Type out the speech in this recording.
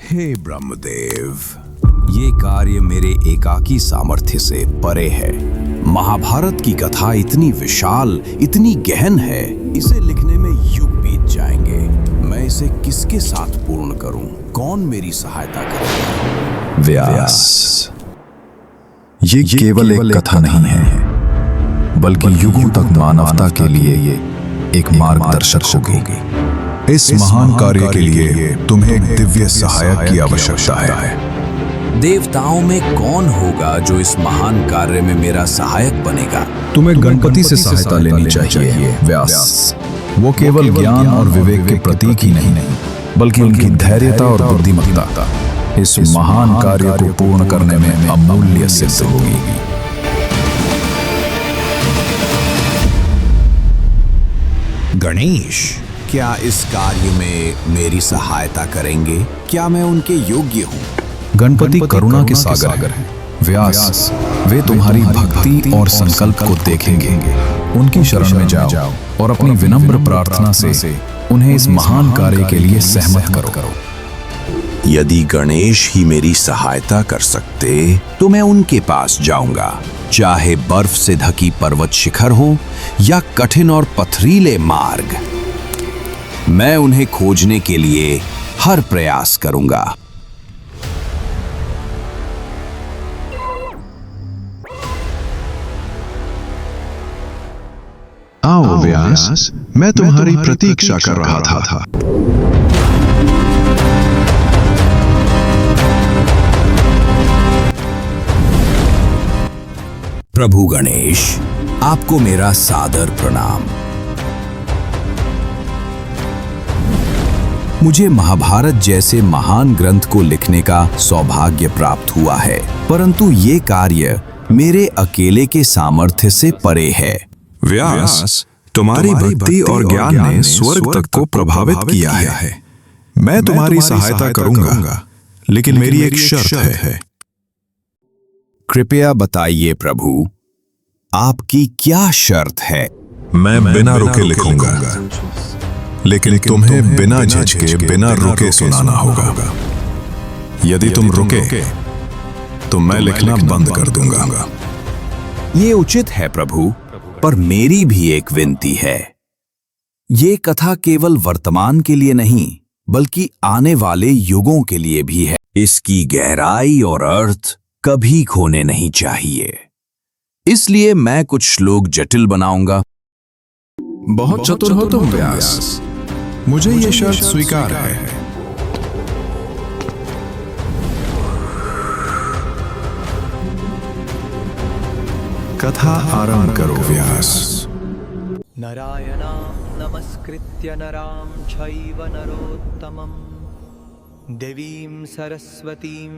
हे ब्रह्मदेव, ये कार्य मेरे एकाकी सामर्थ्य से परे है। महाभारत की कथा इतनी विशाल, इतनी गहन है, इसे लिखने में युग बीत जाएंगे। मैं इसे किसके साथ पूर्ण करूं? कौन मेरी सहायता करेगा? व्यास, ये केवल एक कथा नहीं है, बल्कि युगों तक मानवता के लिए एक मार्गदर्शक होगी। इस महान कार्य के लिए तुम्हें एक दिव्य सहायक की आवश्यकता है। देवताओं में कौन होगा जो इस महान कार्य में मेरा सहायक बनेगा? तुम्हें गणपति से सहायता लेनी चाहिए व्यास। वो केवल ज्ञान और विवेक के प्रतीक ही नहीं, बल्कि उनकी धैर्यता और बुद्धिमत्ता इस महान कार्य को पूर्ण करने में अमूल्य सिद्ध होगी। गणेश, क्या इस कार्य में मेरी सहायता करेंगे? क्या मैं उनके योग्य हूँ? गणपति करुणा के सागर हैं व्यास। वे तुम्हारी भक्ति और संकल्प को देखेंगे। उनकी शरण में जाओ और अपनी विनम्र प्रार्थना से उन्हें इस महान कार्य के लिए सहमत करो। यदि गणेश ही मेरी सहायता कर सकते तो मैं उनके पास जाऊंगा, चाहे बर्फ से ढकी पर्वत शिखर हो या कठिन और पथरीले मार्ग। मैं उन्हें खोजने के लिए हर प्रयास करूंगा। आओ व्यास, मैं तुम्हारी प्रतीक्षा कर रहा था। प्रभु गणेश, आपको मेरा सादर प्रणाम। मुझे महाभारत जैसे महान ग्रंथ को लिखने का सौभाग्य प्राप्त हुआ है, परंतु ये कार्य मेरे अकेले के सामर्थ्य से परे है। व्यास, तुम्हारी भक्ति और ज्ञान ने स्वर्ग तक को प्रभावित किया है। मैं तुम्हारी सहायता करूंगा, लेकिन मेरी एक शर्त है। कृपया बताइए प्रभु, आपकी क्या शर्त है? मैं बिना रुके लिखूंगा, लेकिन तुम्हें बिना झिझके, बिना रुके सुनाना होगा। यदि तुम रुके तो मैं लिखना बंद कर दूंगा। ये उचित है प्रभु, पर मेरी भी एक विनती है। ये कथा केवल वर्तमान के लिए नहीं, बल्कि आने वाले युगों के लिए भी है। इसकी गहराई और अर्थ कभी खोने नहीं चाहिए। इसलिए मैं कुछ श्लोक जटिल बनाऊंगा। बहुत चतुर हो तुम व्यास, मुझे ये शर्त स्वीकार है। कथा आरंभ करो व्यास। नारायणां नमस्कृत्य नरां चैव नरोत्तमं देवीं सरस्वतीं